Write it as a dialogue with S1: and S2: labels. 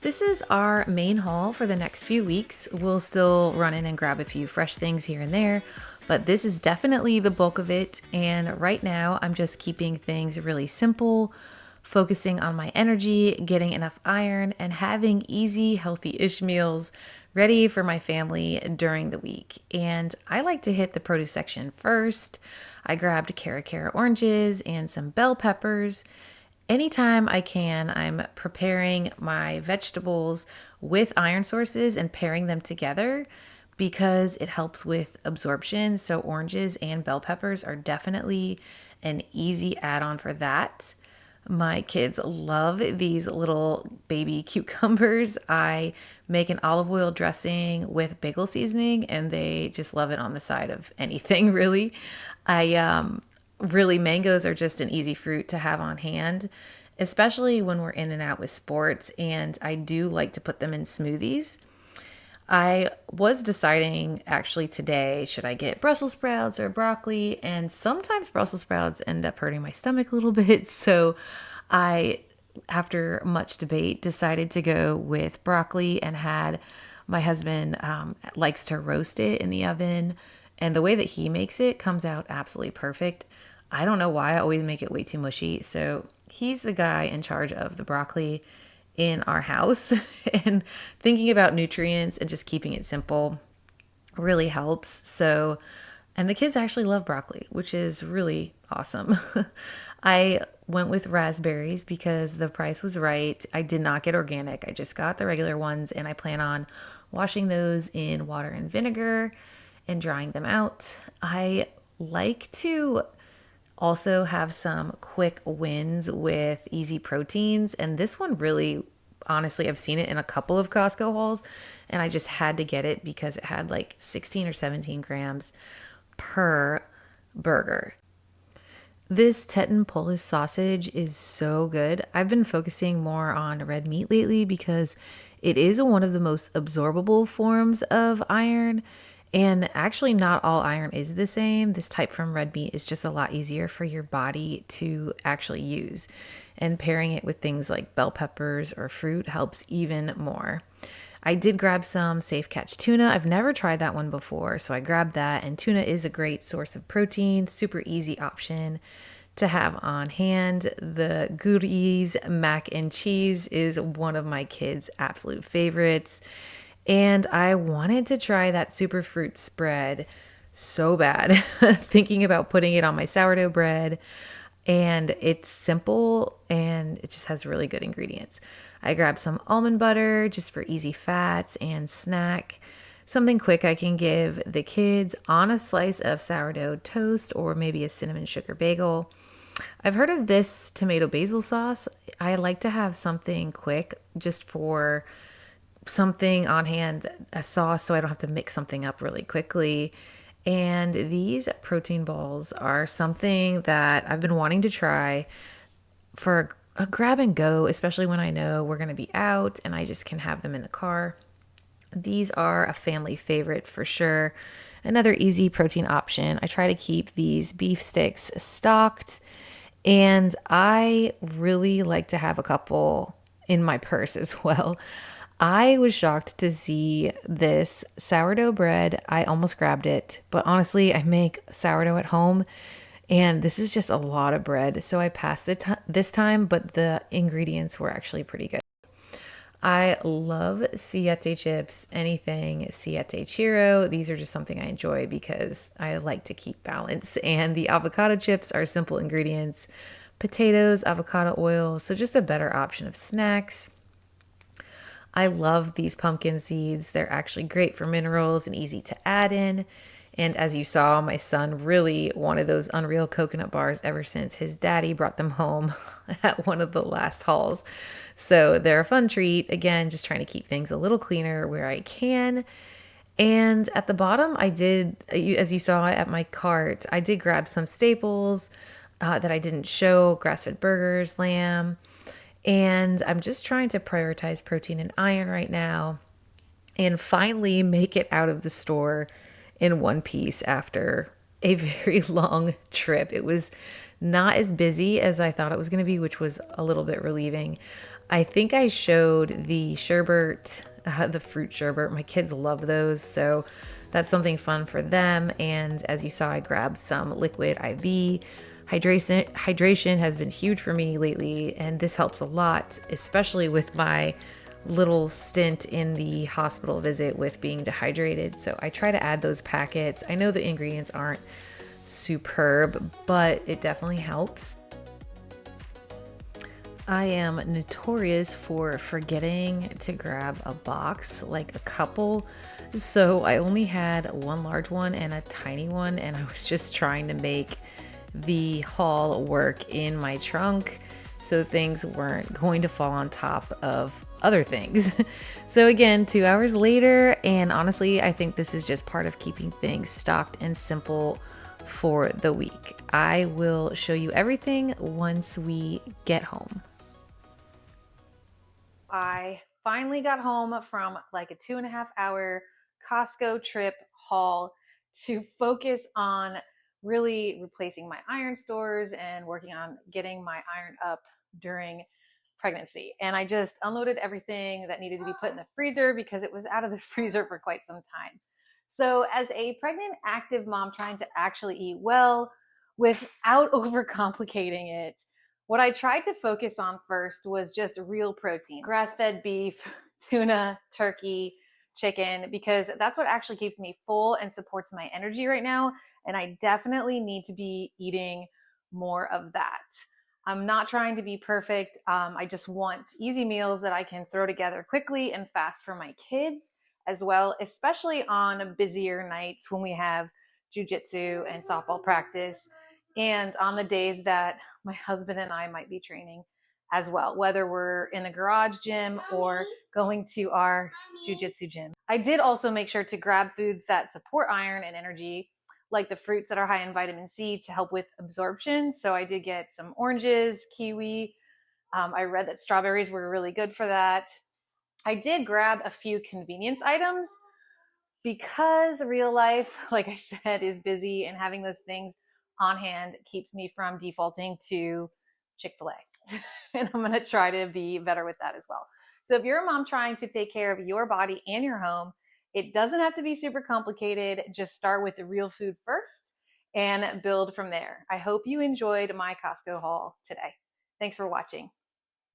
S1: This is our main haul for the next few weeks. We'll still run in and grab a few fresh things here and there, but this is definitely the bulk of it. And right now, I'm just keeping things really simple, focusing on my energy, getting enough iron, and having easy, healthy ish meals ready for my family during the week. And I like to hit the produce section first. I grabbed cara oranges and some bell peppers. Anytime I can, I'm preparing my vegetables with iron sources and pairing them together because it helps with absorption. So, oranges and bell peppers are definitely an easy add on for that. My kids love these little baby cucumbers. I make an olive oil dressing with bagel seasoning and they just love it on the side of anything, really. I Really, mangoes are just an easy fruit to have on hand, especially when we're in and out with sports. And I do like to put them in smoothies. I was deciding actually today, should I get Brussels sprouts or broccoli? And sometimes Brussels sprouts end up hurting my stomach a little bit. So I, after much debate, decided to go with broccoli and had my husband likes to roast it in the oven. And the way that he makes it comes out absolutely perfect. I don't know why I always make it way too mushy. So he's the guy in charge of the broccoli in our house. And thinking about nutrients and just keeping it simple really helps. So, and the kids actually love broccoli, which is really awesome. I went with raspberries because the price was right. I did not get organic. I just got the regular ones and I plan on washing those in water and vinegar and drying them out. I like to also have some quick wins with easy proteins. And this one really, honestly, I've seen it in a couple of Costco hauls and I just had to get it because it had like 16 or 17 grams per burger. This Teton Polish sausage is so good. I've been focusing more on red meat lately because it is one of the most absorbable forms of iron. And actually, not all iron is the same. This type from red meat is just a lot easier for your body to actually use. And pairing it with things like bell peppers or fruit helps even more. I did grab some safe catch tuna. I've never tried that one before, so I grabbed that. And tuna is a great source of protein, super easy option to have on hand. The Goodies mac and cheese is one of my kids' absolute favorites. And I wanted to try that superfruit spread so bad, thinking about putting it on my sourdough bread. And it's simple and it just has really good ingredients. I grabbed some almond butter just for easy fats and snack. Something quick I can give the kids on a slice of sourdough toast or maybe a cinnamon sugar bagel. I've heard of this tomato basil sauce. I like to have something quick just for something on hand, a sauce, so I don't have to mix something up really quickly. And these protein balls are something that I've been wanting to try for a grab and go, especially when I know we're going to be out and I just can have them in the car. These are a family favorite for sure. Another easy protein option. I try to keep these beef sticks stocked, and I really like to have a couple in my purse as well. I was shocked to see this sourdough bread. I almost grabbed it, but honestly, I make sourdough at home and this is just a lot of bread. So I passed this time, but the ingredients were actually pretty good. I love Siete chips, anything Siete Chiro. These are just something I enjoy because I like to keep balance. And the avocado chips are simple ingredients, potatoes, avocado oil. So just a better option of snacks. I love these pumpkin seeds. They're actually great for minerals and easy to add in. And as you saw, my son really wanted those Unreal coconut bars ever since his daddy brought them home at one of the last hauls. So they're a fun treat. Again, just trying to keep things a little cleaner where I can. And at the bottom, I did, as you saw at my cart, I did grab some staples that I didn't show, grass-fed burgers, lamb. And I'm just trying to prioritize protein and iron right now and finally make it out of the store in one piece after a very long trip. It was not as busy as I thought it was going to be, which was a little bit relieving. I think I showed the sherbet, the fruit sherbet. My kids love those, so that's something fun for them. And as you saw, I grabbed some liquid IV. Hydration has been huge for me lately, and this helps a lot, especially with my little stint in the hospital visit with being dehydrated. So I try to add those packets. I know the ingredients aren't superb, but it definitely helps. I am notorious for forgetting to grab a box, like a couple. So I only had one large one and a tiny one, and I was just trying to make the haul work in my trunk so things weren't going to fall on top of other things. So again, 2 hours later, and honestly, I think this is just part of keeping things stocked and simple for the week. I will show you everything once we get home. I finally got home from like a 2.5 hour Costco trip haul to focus on really replacing my iron stores and working on getting my iron up during pregnancy. And I just unloaded everything that needed to be put in the freezer because it was out of the freezer for quite some time. So, as a pregnant, active mom trying to actually eat well without overcomplicating it, what I tried to focus on first was just real protein, grass fed beef, tuna, turkey, chicken, because that's what actually keeps me full and supports my energy right now. And I definitely need to be eating more of that. I'm not trying to be perfect. I just want easy meals that I can throw together quickly and fast for my kids as well, especially on busier nights when we have jujitsu and softball practice, and on the days that my husband and I might be training as well, whether we're in the garage gym or going to our jujitsu gym. I did also make sure to grab foods that support iron and energy, like the fruits that are high in vitamin C to help with absorption. So I did get some oranges, kiwi. I read that strawberries were really good for that. I did grab a few convenience items because real life, like I said, is busy, and having those things on hand keeps me from defaulting to Chick-fil-A. And I'm going to try to be better with that as well. So if you're a mom trying to take care of your body and your home, it doesn't have to be super complicated. Just start with the real food first and build from there. I hope you enjoyed my Costco haul today. Thanks for watching.